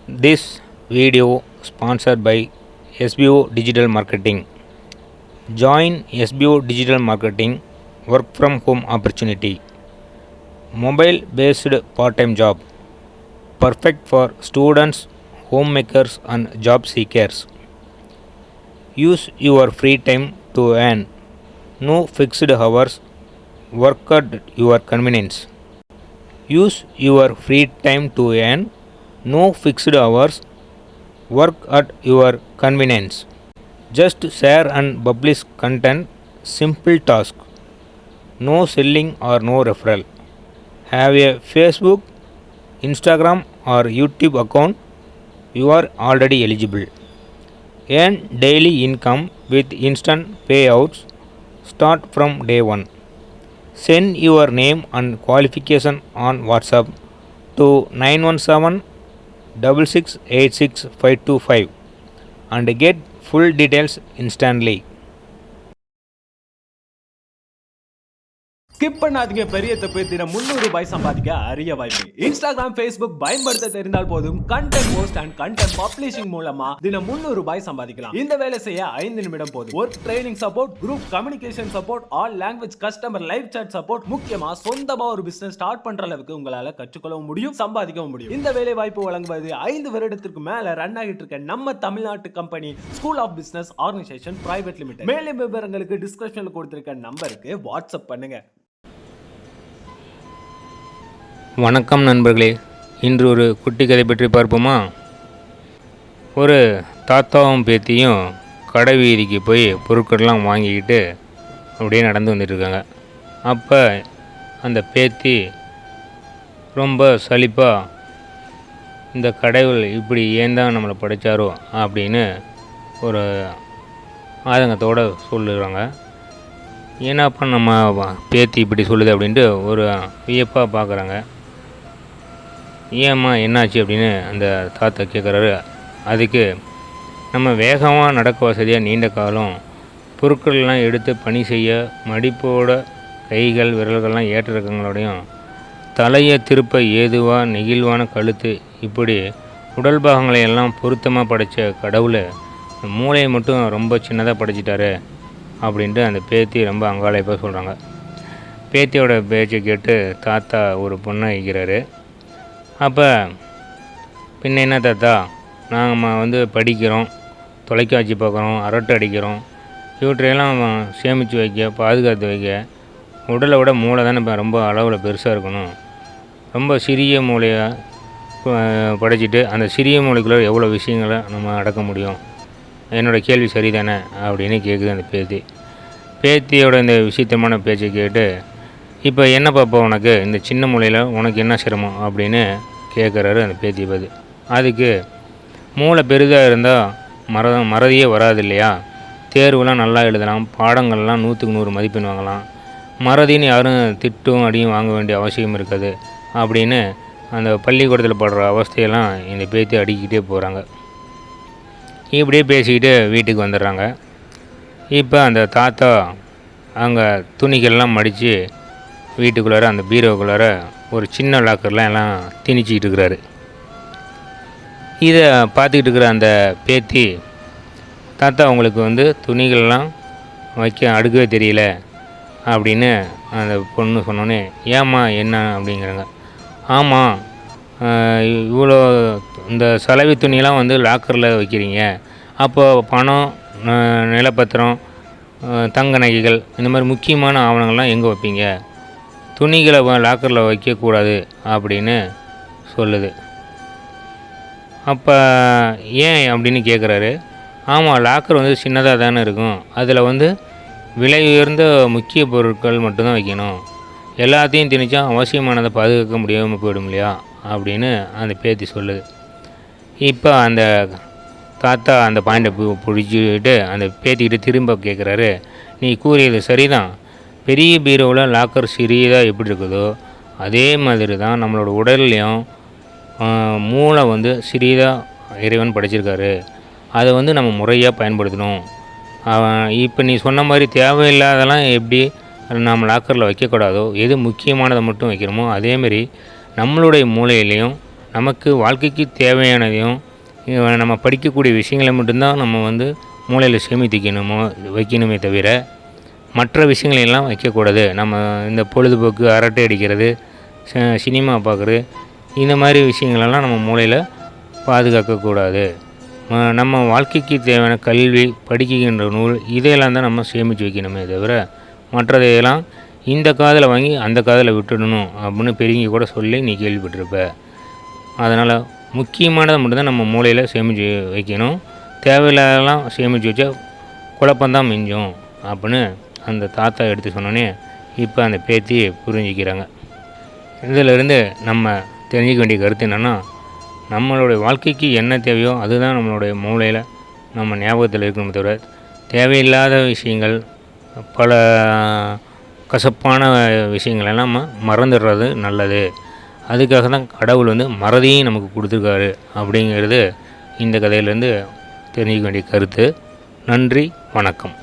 This video sponsored by SBO Digital Marketing. Join SBO Digital Marketing work from home opportunity. Mobile based part-time job. Perfect for students, homemakers and job seekers. Use your free time to earn. No fixed hours. Work at your convenience. Use your free time to earn. No fixed hours. Work at your convenience. Just share and publish content. Simple task. No selling or no referral. Have a Facebook, Instagram or YouTube account. You are already eligible. Earn daily income with instant payouts. Start from day 1. Send your name and qualification on WhatsApp to 917 6686 525 and get full details instantly. Skip பண்ணாதீங்க. பெரிய தப்பு. தினம் ₹300 சம்பாதிக்க அரிய வாய்ப்பு. Instagram, Facebook பயன்படுத்த தெரிந்தால் போதும். Content post and content publishing மூலமா தினம் ₹300 சம்பாதிக்கலாம். இந்த வேலை செய்ய 5 நிமிடம் போதும். Work training support, group communication support, all language customer live chat support, முக்கியமா சொந்தமா ஒரு பிசினஸ் ஸ்டார்ட் பண்ற அளவுக்கு உங்களால கற்றுக்கொள்ளவும் முடியும், சம்பாதிக்கவும் முடியும். இந்த வேலை வாய்ப்பு வழங்குவது 5 வருடத்திற்கு மேல ரன் ஆகிட்டு இருக்க நம்ம தமிழ்நாட்டு company school of business organisation private limited. மேலும் விவரங்களுக்கு டிஸ்கிரிப்ஷன்ல கொடுத்திருக்க நம்பருக்கு வாட்ஸ்அப் பண்ணுங்க. வணக்கம் நண்பர்களே, இன்று ஒரு குட்டி கதை பற்றி பார்ப்போமா? ஒரு தாத்தாவும் பேத்தியும் கடை வீதிக்கு போய் பொருட்கள்லாம் வாங்கிக்கிட்டு அப்படியே நடந்து வந்துட்டுருக்காங்க. அப்போ அந்த பேத்தி ரொம்ப சலிப்பாக, இந்த கடவுள் இப்படி ஏன் தான் நம்மளை படைச்சாரோ அப்படின்னு ஒரு ஆதங்கத்தோடு சொல்லுறாங்க. ஏன்னாப்பா நம்ம பேத்தி இப்படி சொல்லுது அப்படின்ட்டு ஒரு வியப்பாக பார்க்குறாங்க. ஏம்மா என்னாச்சு அப்படின்னு அந்த தாத்தா கேட்குறாரு. அதுக்கு நம்ம வேகமாக நடக்க வசதியாக நீண்ட காலம் பொருட்கள்லாம் எடுத்து பணி செய்ய மடிப்போட கைகள் விரல்கள்லாம் ஏற்றிருக்கங்களோடையும் தலையை திருப்ப ஏதுவாக நெகிழ்வான கழுத்து, இப்படி உடல் பாகங்களை எல்லாம் பொருத்தமாக படைத்த கடவுளை மூளையை மட்டும் ரொம்ப சின்னதாக படைச்சிட்டாரு அப்படின்ட்டு அந்த பேத்தி ரொம்ப அங்காளைப்பாக சொல்கிறாங்க. பேத்தியோட பேச்சை கேட்டு தாத்தா ஒரு பொண்ணை வைக்கிறாரு. அப்போ பின்ன என்ன தாத்தா, நாங்கள் படிக்கிறோம், தொலைக்காட்சி பார்க்குறோம், அரட்டை அடிக்கிறோம், இவற்றையெல்லாம் சேமித்து வைக்க, பாதுகாத்து வைக்க உடலை விட மூளை தானே இப்போ ரொம்ப அளவில் பெருசாக இருக்கணும். ரொம்ப சிறிய மூளையை படைச்சிட்டு அந்த சிறிய மூளைக்குள்ளே எவ்வளோ விஷயங்களை நம்ம அடக்க முடியும்? என்னோடய கேள்வி சரிதானே அப்படின்னு கேட்குது அந்த பேத்தி. பேத்தியோட இந்த விஷயத்தமான பேச்சை கேட்டு, இப்போ என்ன பாப்பா உனக்கு இந்த சின்ன மூலையில் உனக்கு என்ன சிரமம் அப்படின்னு கேட்குறாரு அந்த பேத்தி பதில். அதுக்கு மூளை பெரிதாக இருந்தால் மறதியே வராது இல்லையா? தேர்வுலாம் நல்லா எழுதலாம், பாடங்கள்லாம் 100க்கு 100 மதிப்பெண் வாங்கலாம், மறதின்னு யாரும் திட்டும் அடியும் வாங்க வேண்டிய அவசியம் இருக்காது அப்படின்னு அந்த பள்ளிக்கூடத்தில் படுற அவஸ்தையெல்லாம் இந்த பேத்தி அடிக்கிட்டே போகிறாங்க. இப்படியே பேசிக்கிட்டு வீட்டுக்கு வந்துடுறாங்க. இப்போ அந்த தாத்தா அங்கே துணிகள்லாம் மடித்து வீட்டுக்குள்ளார அந்த பீரோக்குள்ளார ஒரு சின்ன லாக்கர்லாம் எல்லாம் திணிச்சிக்கிட்டு இருக்கிறாரு. இதை பார்த்துக்கிட்டு இருக்கிற அந்த பேத்தி, தாத்தா உங்களுக்கு துணிகள்லாம் வைக்க அடுக்கவே தெரியல அப்படின்னு அந்த பொண்ணு சொன்னோன்னே, ஏம்மா என்ன அப்படிங்கிறாங்க. ஆமாம், இவ்வளோ இந்த சலவை துணியெல்லாம் லாக்கரில் வைக்கிறீங்க, அப்போ பணம், நிலப்பத்திரம், தங்க நகைகள், இந்த மாதிரி முக்கியமான ஆவணங்கள்லாம் எங்கே வைப்பீங்க? துணிகளை லாக்கரில் வைக்கக்கூடாது அப்படின்னு சொல்லுது. அப்போ ஏன் அப்படின்னு கேட்குறாரு. ஆமாம், லாக்கர் சின்னதாக தானே இருக்கும், அதில் விலை உயர்ந்த முக்கிய பொருட்கள் மட்டும்தான் வைக்கணும், எல்லாத்தையும் திணிச்சா அவசியமானதை பாதுகாக்க முடியாமல் போயிடும் இல்லையா அப்படின்னு அந்த பேத்தி சொல்லுது. இப்போ அந்த தாத்தா அந்த பாயிண்டை பிடிச்சிக்கிட்டு அந்த பேத்திக்கிட்டு திரும்ப கேட்குறாரு. நீ கூறியது சரிதான், பெரிய பீரோவில் லாக்கர் சிறியதாக எப்படி இருக்குதோ அதே மாதிரி தான் நம்மளோட உடல்லையும் மூளை சிறியதாக இறைவன் படைச்சிருக்காரு. அதை நம்ம முறையாக பயன்படுத்தணும். இப்போ நீ சொன்ன மாதிரி தேவையில்லாதெல்லாம் எப்படி நம்ம லாக்கரில் வைக்கக்கூடாதோ, எது முக்கியமானதை மட்டும் வைக்கிறோமோ அதேமாரி நம்மளுடைய மூளையிலையும் நமக்கு வாழ்க்கைக்கு தேவையானதையும் நம்ம படிக்கக்கூடிய விஷயங்களை மட்டும்தான் நம்ம வந்து மூளையில் வைக்கணுமே தவிர மற்ற விஷயங்களெல்லாம் வைக்கக்கூடாது. நம்ம இந்த பொழுதுபோக்கு அரட்டை அடிக்கிறது, சினிமா பார்க்குறது, இந்த மாதிரி விஷயங்களெல்லாம் நம்ம மூளையில் பாதுகாக்கக்கூடாது. நம்ம வாழ்க்கைக்கு தேவையான கல்வி, படிக்கின்ற நூல், இதையெல்லாம் தான் நம்ம சேமித்து வைக்கணுமே தவிர மற்றதையெல்லாம் இந்த காதில் வாங்கி அந்த காதில் விட்டுடணும் அப்படின்னு பெரியவங்க கூட சொல்லி நீ கேள்விப்பட்டிருப்ப. அதனால் முக்கியமானதை மட்டும்தான் நம்ம மூளையில் சேமித்து வைக்கணும். தேவையில்லாதெல்லாம் சேமித்து வச்சா குழப்பந்தான் மிஞ்சும் அப்படின்னு அந்த தாத்தா எடுத்து சொன்னோன்னே இப்போ அந்த பேத்தி புரிஞ்சிக்கிறாங்க. இதிலிருந்து நம்ம தெரிஞ்சிக்க வேண்டிய கருத்து என்னென்னா, நம்மளுடைய வாழ்க்கைக்கு என்ன தேவையோ அதுதான் நம்மளுடைய மூளையில் நம்ம ஞாபகத்தில் இருக்கணுமே தவிர தேவையில்லாத விஷயங்கள், பல கசப்பான விஷயங்களெல்லாம் நம்ம மறந்துடுறது நல்லது. அதுக்காக தான் கடவுள் வந்து மறதியும் நமக்கு கொடுத்துருக்காரு அப்படிங்கிறது இந்த கதையிலேருந்து தெரிஞ்சிக்க வேண்டிய கருத்து. நன்றி, வணக்கம்.